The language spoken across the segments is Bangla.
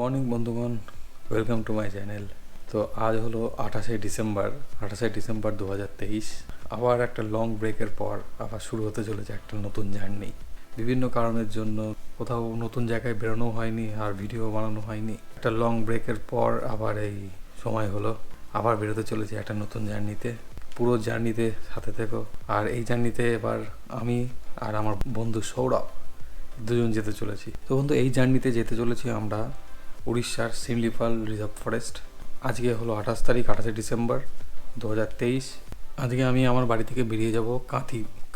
মর্নিং বন্ধুগণ, ওয়েলকাম টু মাই চ্যানেল। তো আজ হলো 28শে ডিসেম্বর 2023। আবার একটা লং ব্রেকের পর আবার শুরু হতে চলেছে একটা নতুন জার্নি। বিভিন্ন কারণের জন্য কোথাও নতুন জায়গায় বেরোনো হয়নি আর ভিডিও বানানো হয়নি। একটা লং ব্রেকের পর আবার এই সময় হলো, আবার বেরোতে চলেছে একটা নতুন জার্নিতে। পুরো জার্নিতে সাথে থেকো। আর এই জার্নিতে এবার আমি আর আমার বন্ধু সৌরভ দুজন যেতে চলেছি। তো বন্ধু, এই জার্নিতে যেতে চলেছি আমরা উড়িষ্যার সিমলিপাল রিজার্ভ ফরেস্ট। আজকে হলো 28 ডিসেম্বর 2023। আজকে আমি আমার বাড়ি থেকে বেরিয়ে যাব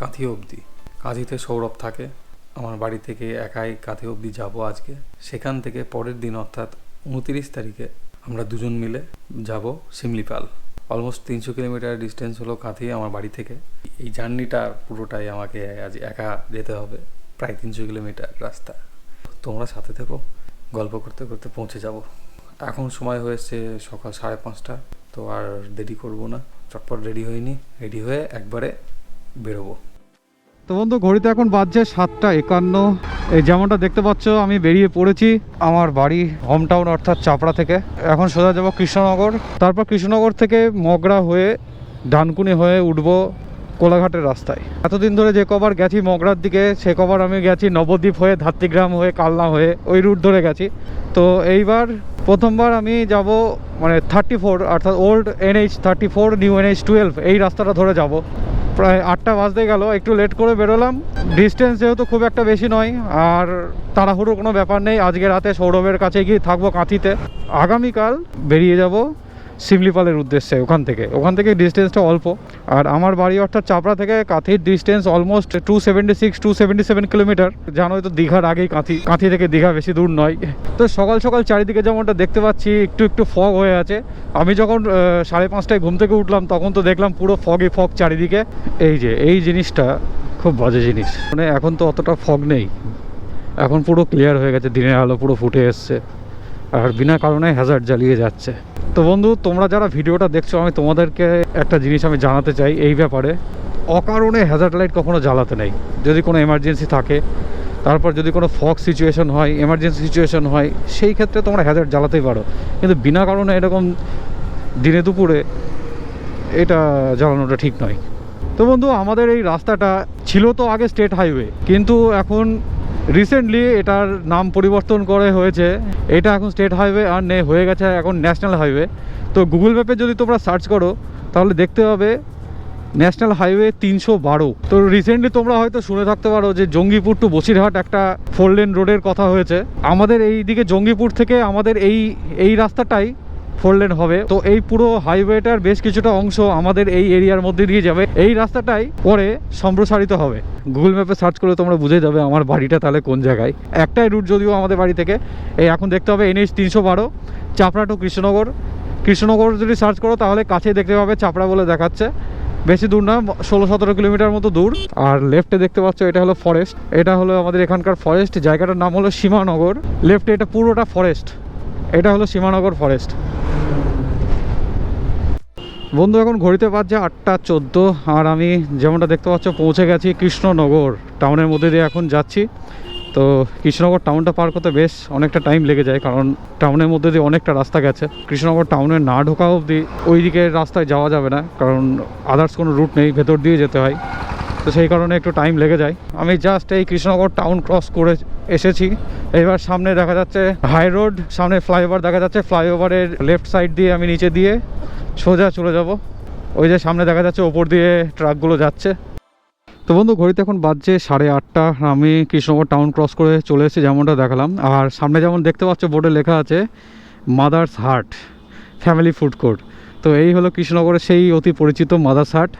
কাঁথি অবধি। কাঁথিতে সৌরভ থাকে। আমার বাড়ি থেকে একাই কাঁথি অবধি যাব আজকে। সেখান থেকে পরের দিন অর্থাৎ 29 তারিখে আমরা দুজন মিলে যাব সিমলিপাল। অলমোস্ট 300 কিলোমিটার ডিস্টেন্স হলো কাঁথি আমার বাড়ি থেকে। এই জার্নিটা পুরোটাই আমাকে আজ একা যেতে হবে, প্রায় 300 কিলোমিটার রাস্তা। তোমরা সাথে থেকো, গল্প করতে করতে পৌঁছে যাব। এখন সময় হয়েছে সকাল 5:30। তো আর দেরি করব না, চটপট রেডি হয়ে একবারে বেরোবো। তো বন্ধু, ঘড়িতে এখন বাজছে 7:51। এই যেমনটা দেখতে পাচ্ছ আমি বেরিয়ে পড়েছি আমার বাড়ি হোম টাউন অর্থাৎ চাপড়া থেকে। এখন সোজা যাব কৃষ্ণনগর, তারপর কৃষ্ণনগর থেকে মগরা হয়ে ডানকুনি হয়ে উঠবো কোলাঘাটের রাস্তায়। এতদিন ধরে যে কবার গেছি মগরার দিকে, সে কবার আমি গেছি নবদ্বীপ হয়ে, ধাত্রীগ্রাম হয়ে, কালনা হয়ে, ওই রুট ধরে গেছি। তো এইবার প্রথমবার আমি যাব মানে 34 অর্থাৎ ওল্ড NH 34 নিউ NH 12 এই রাস্তাটা ধরে যাব। প্রায় 8টা বাজতে গেল, একটু লেট করে বেরোলাম। ডিস্টেন্স যেহেতু খুব একটা বেশি নয় আর তাড়াহুড়োর কোনো ব্যাপার নেই। আজকে রাতে সৌরভের কাছে গিয়ে থাকবো কাঁথিতে। আগামীকাল বেরিয়ে যাব সিমলিপালের উদ্দেশ্যে। ওখান থেকে ডিস্টেন্সটা অল্প। আর আমার বাড়ি অর্থাৎ চাপড়া থেকে কাঁথির ডিস্টেন্স অলমোস্ট 277 কিলোমিটার। জানোই তো দীঘার আগেই কাঁথি থেকে দীঘা বেশি দূর নয়। তো সকাল সকাল চারিদিকে যেমনটা দেখতে পাচ্ছি একটু ফগ হয়ে আছে। আমি যখন 5:30টায় ঘুম থেকে উঠলাম তখন তো দেখলাম পুরো ফগ চারিদিকে। এই জিনিসটা খুব বাজে জিনিস। মানে এখন তো অতটা ফগ নেই, এখন পুরো ক্লিয়ার হয়ে গেছে, দিনের আলো পুরো ফুটে এসছে আর বিনা কারণে হ্যাজার্ড জ্বালিয়ে যাচ্ছে। তো বন্ধু, তোমরা যারা ভিডিওটা দেখছো, আমি তোমাদেরকে একটা জিনিস আমি জানাতে চাই এই ব্যাপারে। অকারণে হ্যাজার্ড লাইট কখনো জ্বালাতে নেই। যদি কোনো এমার্জেন্সি থাকে, তারপর যদি কোনো ফগ সিচুয়েশন হয়, এমার্জেন্সি সিচুয়েশন হয়, সেই ক্ষেত্রে তোমরা হ্যাজার্ড জ্বালাতেই পারো, কিন্তু বিনা কারণে এরকম দিনে দুপুরে এটা জ্বালানোটা ঠিক নয়। তো বন্ধু, আমাদের এই রাস্তাটা ছিল তো আগে স্টেট হাইওয়ে, কিন্তু এখন রিসেন্টলি এটার নাম পরিবর্তন করে হয়েছে। এটা এখন স্টেট হাইওয়ে আর হয়ে গেছে এখন ন্যাশনাল হাইওয়ে। তো গুগল ম্যাপে যদি তোমরা সার্চ করো তাহলে দেখতে পাবে ন্যাশনাল হাইওয়ে 312। তো রিসেন্টলি তোমরা হয়তো শুনে থাকতে পারো যে জঙ্গিপুর টু বসিরহাট একটা 4 লেন রোডের কথা হয়েছে। আমাদের এই দিকে জঙ্গিপুর থেকে আমাদের এই রাস্তাটাই 4 লেন হবে। তো এই পুরো হাইওয়েটার বেশ কিছুটা অংশ আমাদের এই এরিয়ার মধ্যে দিয়ে যাবে। এই রাস্তাটাই পরে সম্প্রসারিত হবে। গুগল ম্যাপে সার্চ করলে তোমরা বুঝে যাবে আমার বাড়িটা তাহলে কোন জায়গায়। একটাই রুট যদিও আমাদের বাড়ি থেকে। এই এখন দেখতে হবে NH 312 চাপড়া টু কৃষ্ণনগর যদি সার্চ করো তাহলে কাছে দেখতে পাবে চাপড়া বলে দেখাচ্ছে। বেশি দূর না, 16-17 কিলোমিটার মতো দূর। আর লেফটে দেখতে পাচ্ছ এটা হলো ফরেস্ট। এটা হলো আমাদের এখানকার ফরেস্ট। জায়গাটার নাম হলো সীমানগর। লেফটে এটা পুরোটা ফরেস্ট। এটা হলো সীমানগর ফরেস্ট। বন্ধু, এখন ঘড়িতে বাজছে 8:14 আর আমি যেমনটা দেখতে পাচ্ছ পৌঁছে গেছি কৃষ্ণনগর টাউনের মধ্যে দিয়ে এখন যাচ্ছি। তো কৃষ্ণনগর টাউনটা পার করতে বেশ অনেকটা টাইম লেগে যায়, কারণ টাউনের মধ্যে দিয়ে অনেকটা রাস্তা গেছে। কৃষ্ণনগর টাউনে না ঢোকা অবধি ওই দিকের রাস্তায় যাওয়া যাবে না, কারণ আদার্স কোনো রুট নেই, ভেতর দিয়ে যেতে হয়। তো সেই কারণে একটু টাইম লেগে যায়। আমি জাস্ট এই কৃষ্ণনগর টাউন ক্রস করে এসেছি। এবার সামনে দেখা যাচ্ছে হাই রোড, সামনে ফ্লাইওভার দেখা যাচ্ছে। ফ্লাইওভারের লেফট সাইড দিয়ে আমি নিচে দিয়ে সোজা চলে যাব। ওই যে সামনে দেখা যাচ্ছে ওপর দিয়ে ট্রাকগুলো যাচ্ছে। তো বন্ধু, ঘড়িতে এখন বাজছে 8:30। আমি কৃষ্ণনগর টাউন ক্রস করে চলে এসেছি যেমনটা দেখালাম। আর সামনে যেমন দেখতে পাচ্ছ বোর্ডে লেখা আছে মাদার্স হাট ফ্যামিলি ফুড কোর্ট। তো এই হলো কৃষ্ণনগরের সেই অতি পরিচিত মাদার্স হাট।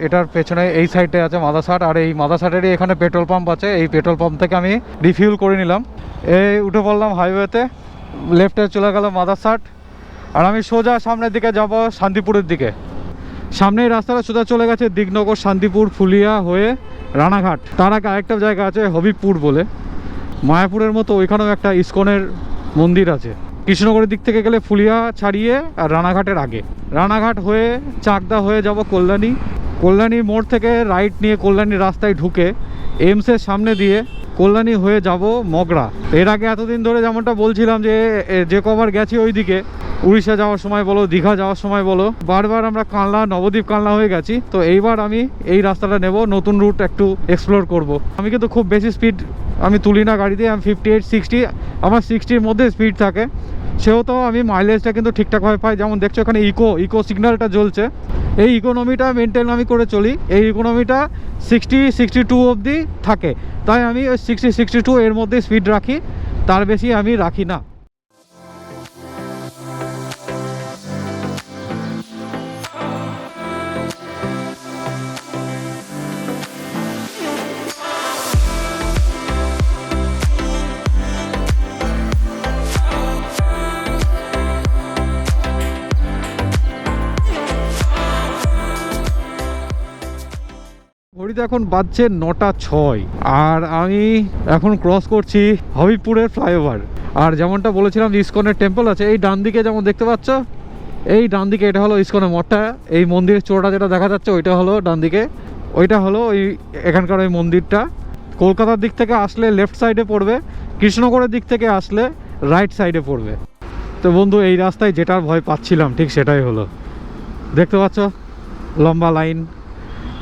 এটার পেছনে এই সাইডে আছে মাদার্স হাট। আর এই মাদার্স হাটেরই এখানে পেট্রোল পাম্প আছে। এই পেট্রোল পাম্প থেকে আমি রিফিউল করে নিলাম। এই উঠে পড়লাম হাইওয়েতে, লেফটে চলে গেল মাদার্স হাট। আর আমি সোজা সামনের দিকে যাব শান্তিপুরের দিকে। সামনেই রাস্তাটা সোজা চলে গেছে দিগনগর, শান্তিপুর, ফুলিয়া হয়ে রানাঘাট। তার আগে আরেকটা জায়গা আছে হবিবপুর বলে, মায়াপুরের মতো। ওইখানেও একটা ইসকনের মন্দির আছে। কৃষ্ণনগরের দিক থেকে গেলে ফুলিয়া ছাড়িয়ে আর রানাঘাটের আগে, রানাঘাট হয়ে চাকদা হয়ে যাব কল্যাণী। কল্যাণী মোড় থেকে রাইট নিয়ে কল্যাণী রাস্তায় ঢুকে এমসের সামনে দিয়ে কল্যাণী হয়ে যাব মগরা। এর আগে এতদিন ধরে যেমনটা বলছিলাম যে কবার গেছি ওইদিকে, উড়িষ্যা যাওয়ার সময় বলো, দীঘা যাওয়ার সময় বলো, বারবার আমরা কানলা, নবদ্বীপ কানলা হয়ে গেছি। তো এইবার আমি এই রাস্তাটা নেব, নতুন রুট একটু এক্সপ্লোর করব। আমি কিন্তু খুব বেশি স্পিড আমি তুলি না গাড়িতে, আমি 58-60, আমার 60-র মধ্যে স্পিড থাকে। সেহেতু আমি মাইলেজটা কিন্তু ঠিকঠাকভাবে পাই। যেমন দেখছো এখানে ইকো সিগন্যালটা জ্বলছে, এই ইকোনমিটা মেনটেন আমি করে চলি। এই ইকোনমিটা 60-62 অবধি থাকে, তাই আমি ওই 60-62 এর মধ্যে স্পিড রাখি, তার বেশি আমি রাখি না। ঘড়িতে এখন বাজছে 9:06 আর আমি এখন ক্রস করছি হবিবপুরের ফ্লাইওভার। আর যেমনটা বলেছিলাম ইসকনের টেম্পল আছে এই ডান দিকে, যেমন দেখতে পাচ্ছ এই ডান দিকে, এটা হলো ইসকনের মঠটা। এই মন্দিরের চূড়াটা যেটা দেখা যাচ্ছে ওইটা হলো ডান দিকে, ওইটা হলো ওই এখানকার ওই মন্দিরটা। কলকাতার দিক থেকে আসলে লেফট সাইডে পড়বে, কৃষ্ণনগরের দিক থেকে আসলে রাইট সাইডে পড়বে। তো বন্ধু এই রাস্তায় যেটার ভয় পাচ্ছিলাম ঠিক সেটাই হলো। দেখতে পাচ্ছ লম্বা লাইন,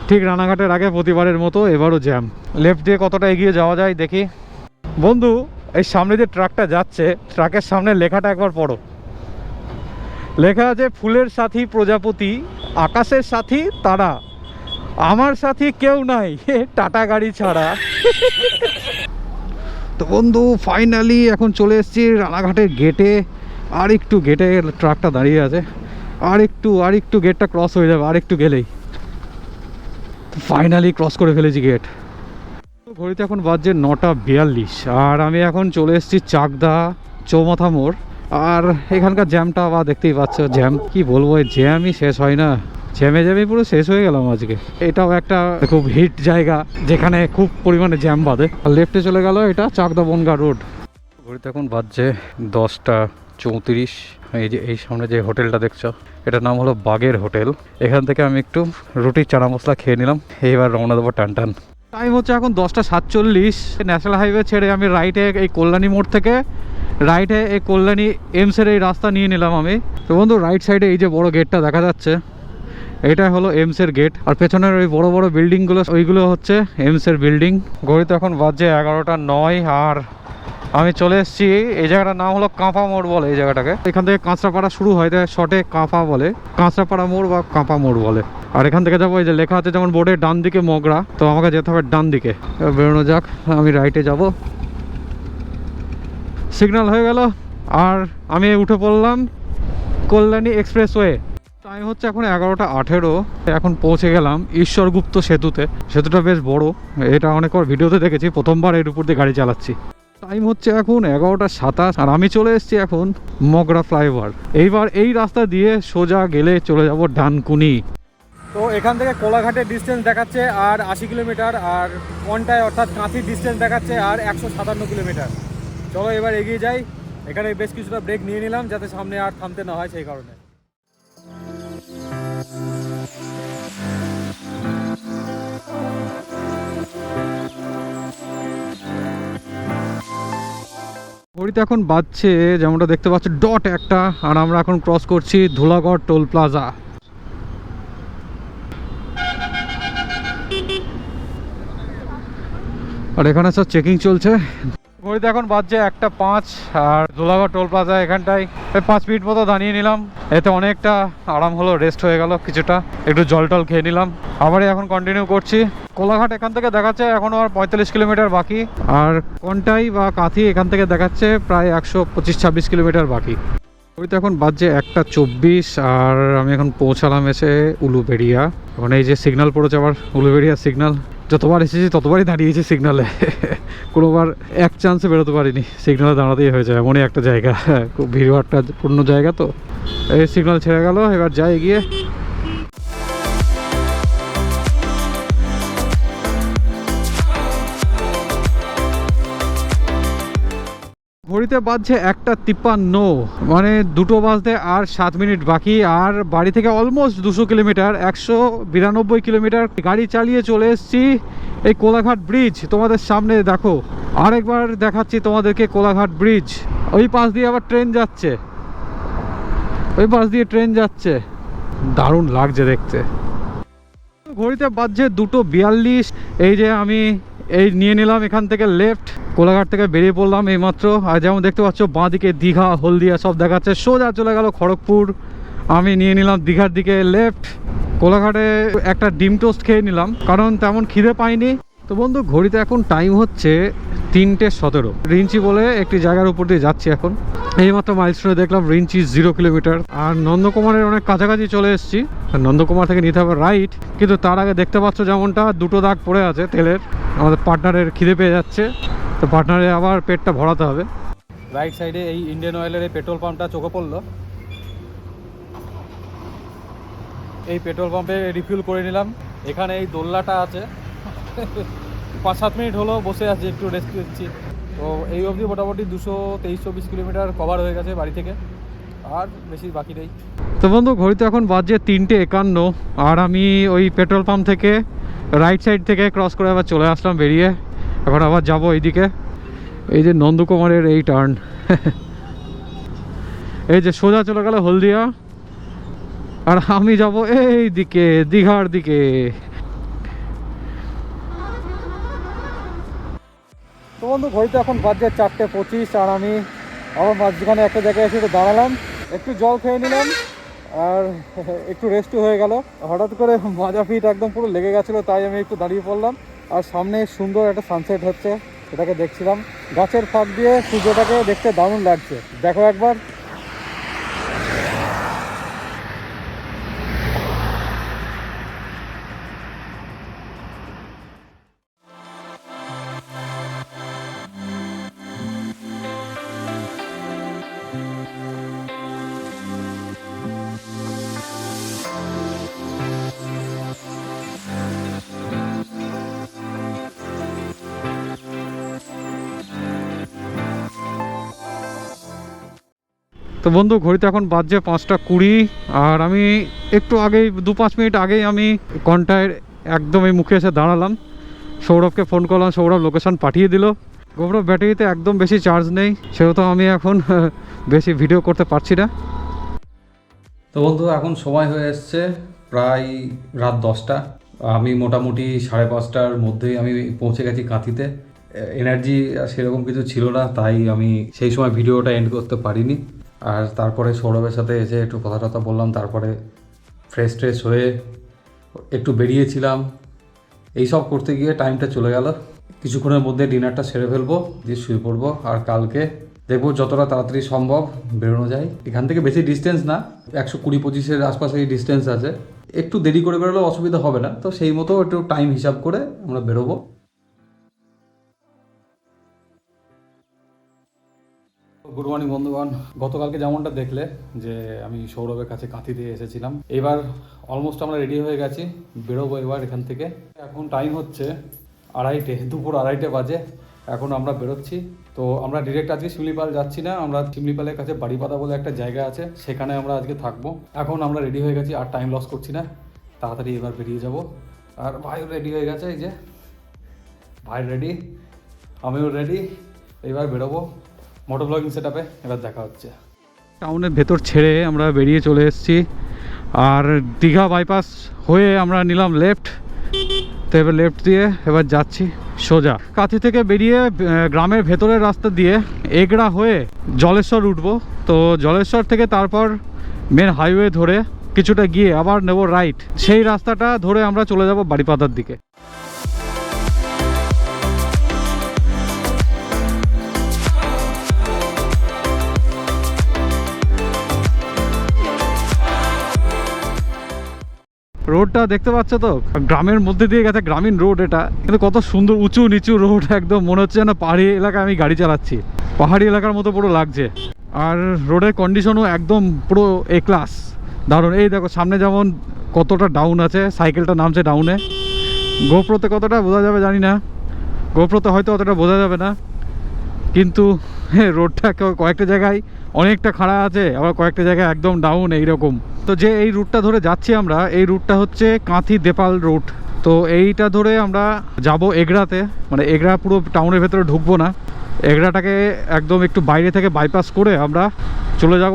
ঠিক রানাঘাটের আগে প্রতিবারের মতো এবারও জ্যাম। লেফট দিয়ে কতটা এগিয়ে যাওয়া যায় দেখি। বন্ধু এই সামনে যে ট্রাকটা যাচ্ছে, ট্রাকের সামনে লেখাটা একবার পড়ো। লেখা আছে ফুলের সাথী প্রজাপতি, আকাশের সাথী তারা, আমার সাথী কেউ নাই টাটা গাড়ি ছাড়া। তো বন্ধু ফাইনালি এখন চলে এসেছি রানাঘাটের গেটে। আর একটু গেটে ট্রাকটা দাঁড়িয়ে আছে, আর একটু গেটটা ক্রস হয়ে যাবে, আর একটু গেলেই। ফাইনালি ক্রস করে ফেলেছি গেট। ঘড়িতে এখন বাজছে 9:42 আর আমি এখন চলে এসেছি চাকদা চৌমাথা মোড়। আর এখানকার জ্যামটা বা দেখতেই পাচ্ছ, জ্যাম কি বলবো, এই জ্যামই শেষ হয় না, জ্যামে পুরো শেষ হয়ে গেলাম আজকে। এটাও একটা খুব হিট জায়গা যেখানে খুব পরিমাণে জ্যাম বাঁধে। আর লেফটে চলে গেল এটা চাকদা বনগা রোড। ঘড়িতে এখন বাজছে 10:34। এই সামনে যে হোটেলটা দেখছো এটার নাম হলো বাগের হোটেল। এখান থেকে আমি একটু রুটি চানা মশলা খেয়ে নিলাম, এইবার রওনা দেবো টান। টাইম হচ্ছে এখন 10:47। ন্যাশনাল হাইওয়ে ছেড়ে আমি রাইটে এই কল্যাণী মোড় থেকে রাইটে এই কল্যাণী এমসের এই রাস্তা নিয়ে নিলাম আমি। তো বন্ধু রাইট সাইডে এই যে বড় গেটটা দেখা যাচ্ছে এটা হলো এমসের গেট, আর পেছনের ওই বড় বড় বিল্ডিংগুলো ওইগুলো হচ্ছে এমসের বিল্ডিং। ঘড়িতে এখন বাজছে 11:09 আর আমি চলে এসেছি এই জায়গাটার নাম হলো কাঁপা মোড় বলে এই জায়গাটাকে। এখান থেকে কাঁচরাপাড়া শুরু হয়, তাই শর্টে কাঁপা বলে, কাঁচরাপাড়া মোড় বা কাঁপা মোড় বলে। আর এখান থেকে যাবো, এই যে লেখা আছে যেমন বোর্ডে ডান দিকে মগরা, তো আমাকে যেতে হবে ডান দিকে। বেরোনো যাক, আমি রাইটে যাব। সিগন্যাল হয়ে গেল আর আমি উঠে পড়লাম কল্যাণী এক্সপ্রেসওয়ে। টাইম হচ্ছে এখন 11:18। এখন পৌঁছে গেলাম ঈশ্বরগুপ্ত সেতুতে। সেতুটা বেশ বড়, এটা অনেকবার ভিডিওতে দেখেছি, প্রথমবার এর উপর দিয়ে গাড়ি চালাচ্ছি। টাইম হচ্ছে এখন 11:27 আর আমি চলে এসেছি এখন মগরা ফ্লাইওভার। এইবার এই রাস্তা দিয়ে সোজা গেলে চলে যাব ডানকুনি। তো এখান থেকে কোলাঘাটের ডিস্টেন্স দেখাচ্ছে আর 80 কিলোমিটার, আর কোনটায় অর্থাৎ কাঁথির ডিস্টেন্স দেখাচ্ছে আর 157 কিলোমিটার। চলো এবার এগিয়ে যাই। এখানে বেশ কিছুটা ব্রেক নিয়ে নিলাম যাতে সামনে আর থামতে না হয়, সেই কারণে। ঘড়িতে এখন বাজছে যেমনটা দেখতে পাচ্ছ ডট একটা, আর আমরা এখন ক্রস করছি ধুলাগড় টোল প্লাজা। আর এখানে সব চেকিং চলছে। ঘড়িতে এখন বাজছে 1:05 আর ধুলাগড় টোল প্লাজা এখানটায় 5 মিনিট মতো দাঁড়িয়ে নিলাম। এতে অনেকটা আরাম হলো, রেস্ট হয়ে গেল কিছুটা, একটু জল টল খেয়ে নিলাম। আবারই এখন কন্টিনিউ করছি। কোলাঘাট এখান থেকে দেখাচ্ছে এখনও আর 45 কিলোমিটার বাকি, আর কন্টাই বা কাঁথি এখান থেকে দেখাচ্ছে প্রায় 125-26 কিলোমিটার বাকি। ঘড়িতে এখন বাজছে 1:24 আর আমি এখন পৌঁছালাম এসে উলুবেড়িয়া। এখন এই যে সিগন্যাল পড়েছে আবার, উলুবেড়িয়া সিগন্যাল। যতবার এসেছি ততবারই দাঁড়িয়েছি সিগনালে, কোনোবার এক চান্সে বেরোতে পারিনি, সিগনালে দাঁড়াতেই হয়েছে। এমনই একটা জায়গা, খুব ভিড়ভাট্টা পূর্ণ জায়গা। তো এই সিগন্যাল ছেড়ে গেল, এবার যাই এগিয়ে। ঘড়িতে বাজছে 1:53, মানে 2টো বাজতে আর 7 মিনিট বাকি। আর বাড়ি থেকে অলমোস্ট 200 কিলোমিটার, 192 কিলোমিটার গাড়ি চালিয়ে চলে এসেছি এই কোলাঘাট ব্রিজ তোমাদের সামনে দেখো, আরেকবার দেখাচ্ছি তোমাদেরকে কোলাঘাট ব্রিজ। ওই পাশ দিয়ে আবার ট্রেন যাচ্ছে, ওই পাশ দিয়ে ট্রেন যাচ্ছে, দারুণ লাগছে দেখতে। ঘড়িতে বাজছে 2:42। এই যে আমি এই নিয়ে নিলাম এখান থেকে লেফট, কোলাঘাট থেকে বেরিয়ে পড়লাম এইমাত্র। আর যেমন দেখতে পাচ্ছ বাঁদিকে দীঘা, হলদিয়া সব দেখাচ্ছে, সোজা চলে গেল খড়গপুর। আমি নিয়ে নিলাম দীঘার দিকে লেফট। কোলাঘাটে একটা ডিম টোস্ট খেয়ে নিলাম, কারণ তেমন খিদে পাইনি। তো বন্ধু ঘড়িতে এখন টাইম হচ্ছে 3:17। রিঞ্চি বলে একটি জায়গার উপর দিয়ে যাচ্ছি এখন। এইমাত্র মাইলস্টোনে দেখলাম রিঞ্চি 0 কিলোমিটার। আর নন্দকুমারের অনেক কাছাকাছি চলে এসেছি। নন্দকুমার থেকে নিতে হবে রাইট, কিন্তু তার আগে দেখতে পাচ্ছ যেমনটা 2টো দাগ পড়ে আছে তেলের। আমাদের পার্টনারের খিদে পেয়ে যাচ্ছে, তো পার্টনারে আবার পেটটা ভরাতে হবে। রাইট সাইডে এই ইন্ডিয়ান অয়েলের এই পেট্রোল পাম্পটা চোখে পড়লো। এই পেট্রোল পাম্পে রিফিল করে নিলাম। এখানে এই দোল্লাটা আছে, 5-7 মিনিট হলো বসে আছি, একটু রেস্ট নিচ্ছি। তো এই অবধি মোটামুটি 223-224 কিলোমিটার কভার হয়ে গেছে বাড়ি থেকে, আর বেশি বাকি নেই। তো বন্ধু ঘড়িতে এখন বাজছে 3:51, আর আমি ওই পেট্রোল পাম্প থেকে রাইট সাইড থেকে ক্রস করে আবার চলে আসলাম বেরিয়ে। এখন আবার যাব এইদিকে, এই যে নন্দকুমারের এই টার্ন, এই যে সোজা চলে গেল হলদিয়া, আর আমি যাব এই দিকে দীঘার দিকে। তো বন্ধু ঘড়িতে এখন বাজছে 4:25, আর আমি আবার মাঝখানে একটা জায়গায় এসে একটু দাঁড়ালাম, একটু জল খেয়ে নিলাম, আর একটু রেস্টও হয়ে গেল। হঠাৎ করে মাজা ফিট একদম পুরো লেগে গেছিলো, তাই আমি একটু দাঁড়িয়ে পড়লাম। আর সামনে সুন্দর একটা সানসেট হচ্ছে, এটাকে দেখছিলাম। গাছের ফাঁক দিয়ে সূর্যটাকে দেখতে দারুণ লাগছে, দেখো একবার। তো বন্ধু ঘড়িতে এখন বাজছে 5:20, আর আমি একটু আগেই 2-5 মিনিট আগেই আমি কন্টায় একদম এই মুখে এসে দাঁড়ালাম। সৌরভকে ফোন করলাম, সৌরভ লোকেশন পাঠিয়ে দিল। গোপ্রো ব্যাটারিতে একদম বেশি চার্জ নেই, সেহেতু আমি এখন বেশি ভিডিও করতে পারছি না। তো বন্ধু এখন সময় হয়ে এসছে প্রায় রাত 10টা। আমি মোটামুটি 5:30টার মধ্যেই আমি পৌঁছে গেছি কাঁথিতে। এনার্জি সেরকম কিছু ছিল না, তাই আমি সেই সময় ভিডিওটা এন্ড করতে পারিনি। আর তারপরে সৌরভের সাথে এসে একটু কথা টথা বললাম, তারপরে ফ্রেশ ট্রেশ হয়ে একটু বেরিয়েছিলাম। এইসব করতে গিয়ে টাইমটা চলে গেল। কিছুক্ষণের মধ্যে ডিনারটা সেরে ফেলবো, দিয়ে শুয়ে পড়বো। আর কালকে দেখবো যতটা তাড়াতাড়ি সম্ভব বেরোনো যায়। এখান থেকে বেশি ডিস্টেন্স না, 120-25-এর আশপাশে এই ডিস্টেন্স আছে। একটু দেরি করে বেরোলেও অসুবিধা হবে না, তো সেই মতো একটু টাইম হিসাব করে আমরা বেরোবো। গুড মর্নিং বন্ধুগণ। গতকালকে যেমনটা দেখলে যে আমি সৌরভের কাছে কাঁথি দিয়ে এসেছিলাম, এবার অলমোস্ট আমরা রেডি হয়ে গেছি, বেরোবো এবার এখান থেকে। এখন টাইম হচ্ছে 2:30, দুপুর 2:30 বাজে। এখন আমরা বেরোচ্ছি। তো আমরা ডিরেক্ট আজকে শিমলিপাল যাচ্ছি না, আমরা শিমলিপালের কাছে বাড়িপাতা বলে একটা জায়গা আছে, সেখানে আমরা আজকে থাকবো। এখন আমরা রেডি হয়ে গেছি, আর টাইম লস করছি না, তাড়াতাড়ি এবার বেরিয়ে যাব। আর ভাইও রেডি হয়ে গেছে, এই যে ভাই রেডি, আমিও রেডি, এবার বেরোবো মোটো ব্লগিং সেটআপে। এবার দেখা হচ্ছে। টাউনের ভেতর ছেড়ে আমরা বেরিয়ে চলে এসেছি, আর দীঘা বাইপাস হয়ে আমরা নিলাম লেফট। তো এবার লেফট দিয়ে এবার যাচ্ছি সোজা। কাঁথি থেকে বেরিয়ে গ্রামের ভেতরের রাস্তা দিয়ে এগড়া হয়ে জলেশ্বর উঠবো। তো জলেশ্বর থেকে তারপর মেন হাইওয়ে ধরে কিছুটা গিয়ে আবার নেব রাইট, সেই রাস্তাটা ধরে আমরা চলে যাব বাড়িপাতার দিকে। রোডটা দেখতে পাচ্ছ তো, গ্রামের মধ্যে দিয়ে গেছে, গ্রামীণ রোড এটা, কিন্তু কত সুন্দর উঁচু নিচু রোড, একদম মনে হচ্ছে যেন পাহাড়ি এলাকায় আমি গাড়ি চালাচ্ছি, পাহাড়ি এলাকার মতো পুরো লাগছে। আর রোডের কন্ডিশনও একদম পুরো এ ক্লাস, দারুণ। এই দেখো সামনে যেমন কতটা ডাউন আছে, সাইকেলটা নামছে ডাউনে। গোপ্রোতে কতটা বোঝা যাবে জানি না, গোপ্রোতে হয়তো অতটা বোঝা যাবে না, কিন্তু রোডটা কয়েকটা জায়গায় অনেকটা খাড়া আছে, আবার কয়েকটা জায়গায় একদম ডাউন এইরকম। তো যে এই রুটটা ধরে যাচ্ছি আমরা, এই রুটটা হচ্ছে কাঁথি দেপাল রুট। তো এইটা ধরে আমরা যাব এগরাতে, মানে এগরা পুরো টাউনের ভেতরে ঢুকবো না, এগরাটাকে একদম একটু বাইরে থেকে বাইপাস করে আমরা চলে যাব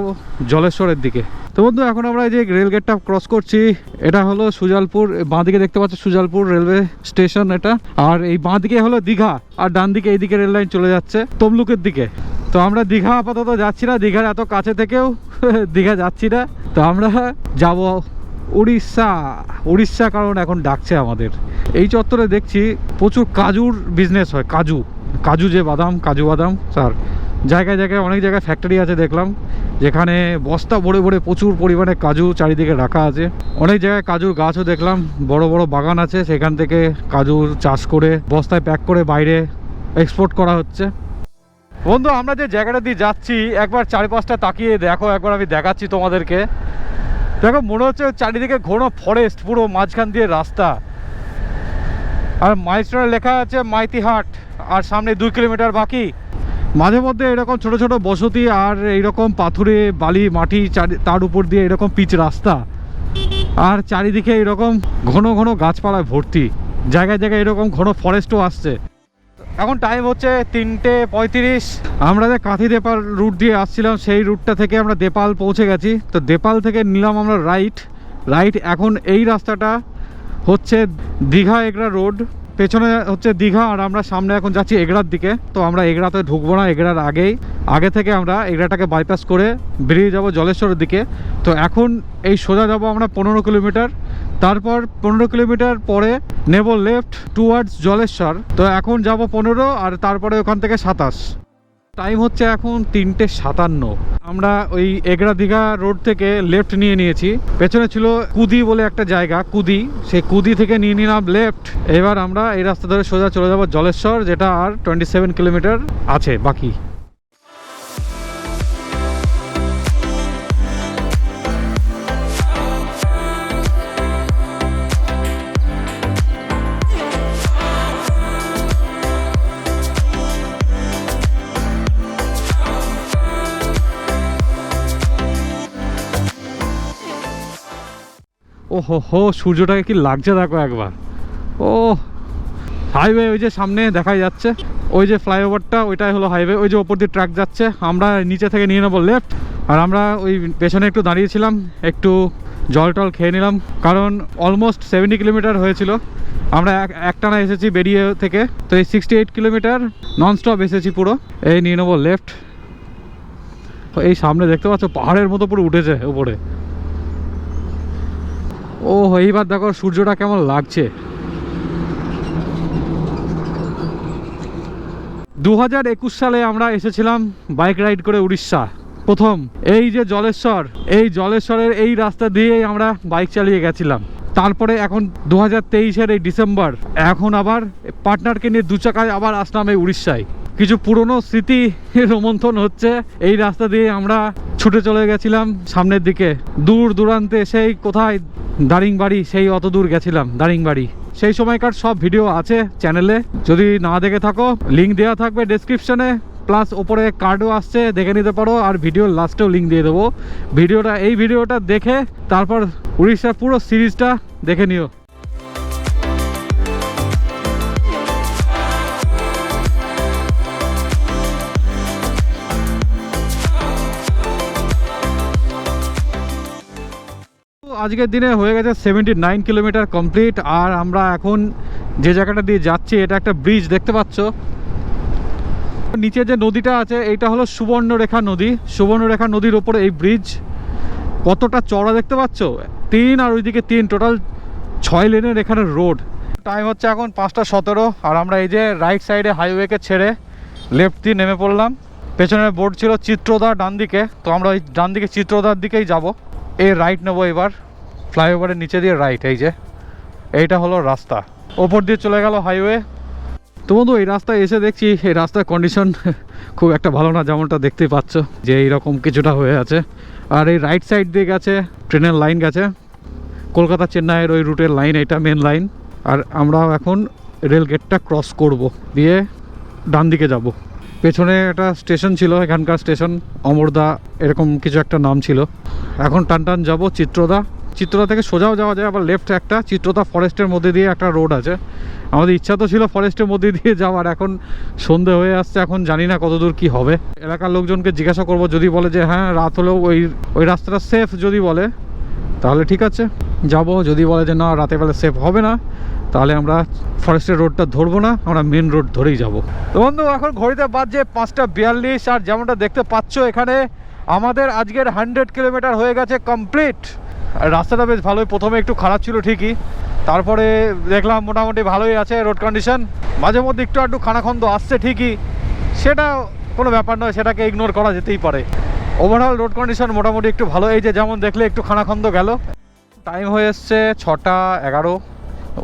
জলেশ্বরের দিকে। তো বন্ধু এখন আমরা এই যে রেল গেটটা ক্রস করছি, এটা হলো সুজালপুর, বাঁদিকে দেখতে পাচ্ছ সুজালপুর রেলওয়ে স্টেশন এটা, আর এই বাঁদিকে হলো দীঘা, আর ডান দিকে এইদিকে রেল লাইন চলে যাচ্ছে তমলুকের দিকে। তো আমরা দীঘা আপাতত যাচ্ছি না, দীঘার এত কাছে থেকেও দীঘা যাচ্ছি না, তো আমরা যাব উড়িষ্যা, কারণ এখন ডাকছে আমাদের। এই চত্বরে দেখছি প্রচুর কাজুর বিজনেস হয়, কাজু যে বাদাম, কাজু বাদাম, স্যার জায়গায় জায়গায় অনেক জায়গায় ফ্যাক্টরি আছে দেখলাম, যেখানে বস্তা ভরে ভরে প্রচুর পরিমাণে কাজু চারিদিকে রাখা আছে। অনেক জায়গায় কাজুর গাছও দেখলাম, বড় বড় বাগান আছে, সেখান থেকে কাজুর চাষ করে বস্তায় প্যাক করে বাইরে এক্সপোর্ট করা হচ্ছে। বন্ধু আমরা যে জায়গাটা দিয়ে যাচ্ছি একবার চারিপাশটা তাকিয়ে দেখো, একবার আমি দেখাচ্ছি তোমাদেরকে। দেখো মনে হচ্ছে চারিদিকে ঘন ফরেস্ট, পুরো মাঝখান দিয়ে রাস্তা, আর মাইলস্টোনে লেখা আছে মাইতিহাট, আর সামনে 2 কিলোমিটার বাকি। মাঝে মধ্যে এরকম ছোট ছোট বসতি আর এইরকম পাথুরে বালি মাটি, তার উপর দিয়ে এরকম পিচ রাস্তা, আর চারিদিকে এরকম ঘন ঘন গাছপালায় ভর্তি, জায়গায় জায়গায় এরকম ঘন ফরেস্টও আসছে। এখন টাইম হচ্ছে 3:35। আমরা যে কাঁথি দেপাল রুট দিয়ে আসছিলাম সেই রুটটা থেকে আমরা দেপাল পৌঁছে গেছি। তো দেপাল থেকে নিলাম আমরা রাইট। এখন এই রাস্তাটা হচ্ছে দীঘা এগরা রোড, পেছনে হচ্ছে দীঘা, আর আমরা সামনে এখন যাচ্ছি এগরার দিকে। তো আমরা এগরাতে ঢুকবো না, এগরার আগে থেকে আমরা এগরাটাকে বাইপাস করে বেরিয়ে যাব জলেশ্বরের দিকে। তো এখন এই সোজা যাব আমরা 15 কিলোমিটার, তারপর 15 কিলোমিটার পরে নেব লেফট টুয়ার্ডস জলেশ্বর। তো এখন যাব 15, আর তারপরে ওখান থেকে 27। টাইম হচ্ছে এখন 3:57। আমরা ওই এগরা দীঘা রোড থেকে লেফট নিয়েছি, পেছনে ছিল কুদি বলে একটা জায়গা, সেই কুদি থেকে নিয়ে নিলাম লেফট। এবার আমরা এই রাস্তা ধরে সোজা চলে যাব জলেশ্বর, যেটা আর 27 কিলোমিটার আছে বাকি। ও হো, সূর্যটাকে কি লাগছে দেখো একবার। ও হাইওয়ে ওই যে সামনে দেখা যাচ্ছে, ওই যে ফ্লাইওভারটা, ওইটাই হলো হাইওয়ে। ওই যে ওপর দিয়ে ট্রাক যাচ্ছে, আমরা নিচে থেকে নিয়ে নেবো লেফট। আর আমরা ওই পেছনে একটু দাঁড়িয়েছিলাম, একটু জল টল খেয়ে নিলাম, কারণ অলমোস্ট 70 কিলোমিটার হয়েছিল। আমরা একটানা এসেছি বেরিয়ে থেকে, তো এই 68 কিলোমিটার ননস্টপ এসেছি পুরো। এই নিয়ে নেবো লেফট। এই সামনে দেখতে পাচ্ছ পাহাড়ের মতো পুরো উঠেছে উপরে। ও এইবার দেখো সূর্যটা কেমন লাগছে। 2021 সালে আমরা এসেছিলাম বাইক রাইড করে উড়িষ্যা প্রথম। এই যে জলেশ্বরের এই রাস্তা দিয়েই আমরা বাইক চালিয়ে গেছিলাম। তারপরে এখন 2023-এর এই ডিসেম্বর, এখন আবার পার্টনারকে নিয়ে 2 চাকায় আবার আসলাম এই উড়িষ্যায়। কিছু পুরনো স্মৃতি রোমন্থন হচ্ছে। এই রাস্তা দিয়ে আমরা ছুটে চলে গেছিলাম সামনের দিকে, দূর দূরান্তে, সেই কোথায় দারিংবাড়ি, সেই অত দূর গেছিলাম দারিংবাড়ি। সেই সময়কার সব ভিডিও আছে চ্যানেলে, যদি না দেখে থাকো লিঙ্ক দেওয়া থাকবে ডেসক্রিপশনে, প্লাস ওপরে কার্ডও আসছে, দেখে নিতে পারো। আর ভিডিওর লাস্টেও লিঙ্ক দিয়ে দেবো। এই ভিডিওটা দেখে তারপর উড়িষ্যার পুরো সিরিজটা দেখে নিও। আজকের দিনে হয়ে গেছে 79 কিলোমিটার কমপ্লিট। আর আমরা এখন যে জায়গাটা দিয়ে যাচ্ছি, এটা একটা ব্রিজ দেখতে পাচ্ছ। নিচে যে নদীটা আছে এইটা হলো সুবর্ণরেখা নদীর ওপরে এই ব্রিজ। কতটা চড়া দেখতে পাচ্ছ, 3 আর ওইদিকে 3, টোটাল 6 লেনের এখানে রোড। টাইম হচ্ছে এখন 5:17, আর আমরা এই যে রাইট সাইডে হাইওয়েকে ছেড়ে লেফট দিয়ে নেমে পড়লাম। পেছনের বোর্ড ছিল চিত্রদা ডান দিকে, তো আমরা ওই ডান দিকে চিত্রদার দিকেই যাব। এই রাইট নেবো এবার, ফ্লাইওভারের নিচে দিয়ে রাইট। এই যে এইটা হলো রাস্তা, ওপর দিয়ে চলে গেল হাইওয়ে। তো বন্ধু এই রাস্তায় এসে দেখছি এই রাস্তার কন্ডিশন খুব একটা ভালো না, যেমনটা দেখতেই পাচ্ছ যে এইরকম কিছুটা হয়ে আছে। আর এই রাইট সাইড দিয়ে গেছে ট্রেনের লাইন, গেছে কলকাতা চেন্নাইয়ের ওই রুটের লাইন, এটা মেন লাইন। আর আমরা এখন রেল গেটটা ক্রস করব, দিয়ে ডান দিকে যাব। পেছনে একটা স্টেশন ছিল, এখানকার স্টেশন অমরদা এরকম কিছু একটা নাম ছিল। এখন টান টান যাবো চিত্রদা, চিত্রতা থেকে সোজাও যাওয়া যায়, আবার লেফট একটা চিত্রতা ফরেস্টের মধ্যে দিয়ে একটা রোড আছে। আমাদের ইচ্ছা তো ছিল ফরেস্টের মধ্যে দিয়ে যাওয়ার, এখন সন্ধে হয়ে আসছে, এখন জানি না কতদূর কি হবে। এলাকার লোকজনকে জিজ্ঞাসা করব, যদি বলে যে হ্যাঁ রাত হলেও ওই রাস্তাটা সেফ যদি বলে তাহলে ঠিক আছে যাব, যদি বলে যে না রাতের বেলা সেফ হবে না তাহলে আমরা ফরেস্টের রোডটা ধরবো না, আমরা মেন রোড ধরেই যাব। তো বন্ধু এখন ঘড়িতে বাজছে 5:42, আর যেমনটা দেখতে পাচ্ছ এখানে আমাদের আজকের 100 কিলোমিটার হয়ে গেছে কমপ্লিট। আর রাস্তাটা বেশ ভালোই, প্রথমে একটু খারাপ ছিল ঠিকই, তারপরে দেখলাম মোটামুটি ভালোই আছে রোড কন্ডিশন। মাঝে মধ্যে একটু একটু খানাখন্দ আসছে ঠিকই, সেটা কোনো ব্যাপার নয়, সেটাকে ইগনোর করা যেতেই পারে। ওভারঅল রোড কন্ডিশন মোটামুটি একটু ভালো। এই যে যেমন দেখলে একটু খানাখন্দ গেল। টাইম হয়ে এসছে 6:11।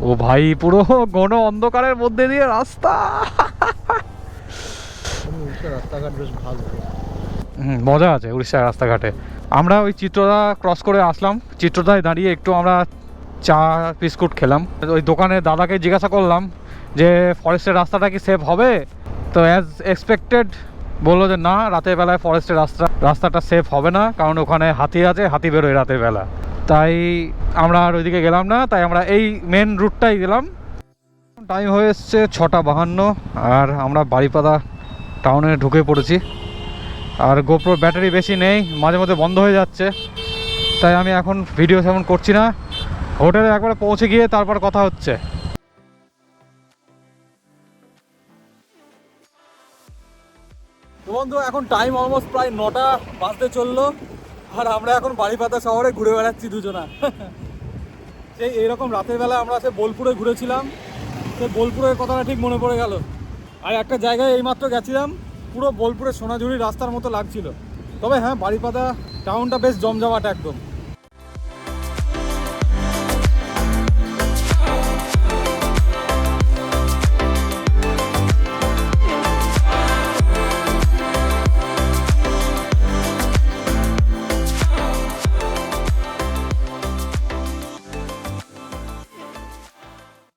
ও ভাই পুরো ঘন অন্ধকারের মধ্যে দিয়ে রাস্তা, রাস্তাঘাট বেশ ভালো। মজা আছে উড়িষ্যার রাস্তাঘাটে। আমরা ওই চিত্রদা ক্রস করে আসলাম, চিত্রদায় দাঁড়িয়ে একটু আমরা চা বিস্কুট খেলাম। ওই দোকানের দাদাকে জিজ্ঞাসা করলাম যে ফরেস্টের রাস্তাটা কি সেফ হবে, তো অ্যাজ এক্সপেক্টেড বললো যে না, রাতের বেলায় ফরেস্টের রাস্তাটা সেফ হবে না, কারণ ওখানে হাতি আছে, হাতি বেরোয় রাতের বেলা। তাই আমরা আর ওইদিকে গেলাম না, তাই আমরা এই মেন রুটটাই গেলাম। টাইম হয়ে এসছে 6:52, আর আমরা বারিপাদা টাউনে ঢুকে পড়েছি। আর গোপ্রোর ব্যাটারি বেশি নেই, মাঝে মধ্যে বন্ধ হয়ে যাচ্ছে, তাই আমি এখন ভিডিও সেমন করছি না। হোটেলে একবারে পৌঁছে গিয়ে তারপর কথা হচ্ছে। তো বন্ধু এখন টাইম অলমোস্ট প্রায় 9টা বাজতে চললো, আর আমরা এখন বারিপাদা শহরে ঘুরে বেড়াচ্ছি দুজনা। সেই এইরকম রাতের বেলা আমরা সে বোলপুরে ঘুরেছিলাম, সেই বোলপুরের কথাটা ঠিক মনে পড়ে গেল। আর একটা জায়গায় এইমাত্র গেছিলাম, পুরো বোলপুরের সোনাঝুরি রাস্তার মতো লাগছিল। তবে হ্যাঁ, বারিপাদা টাউনটা বেশ জমজমাট একদম।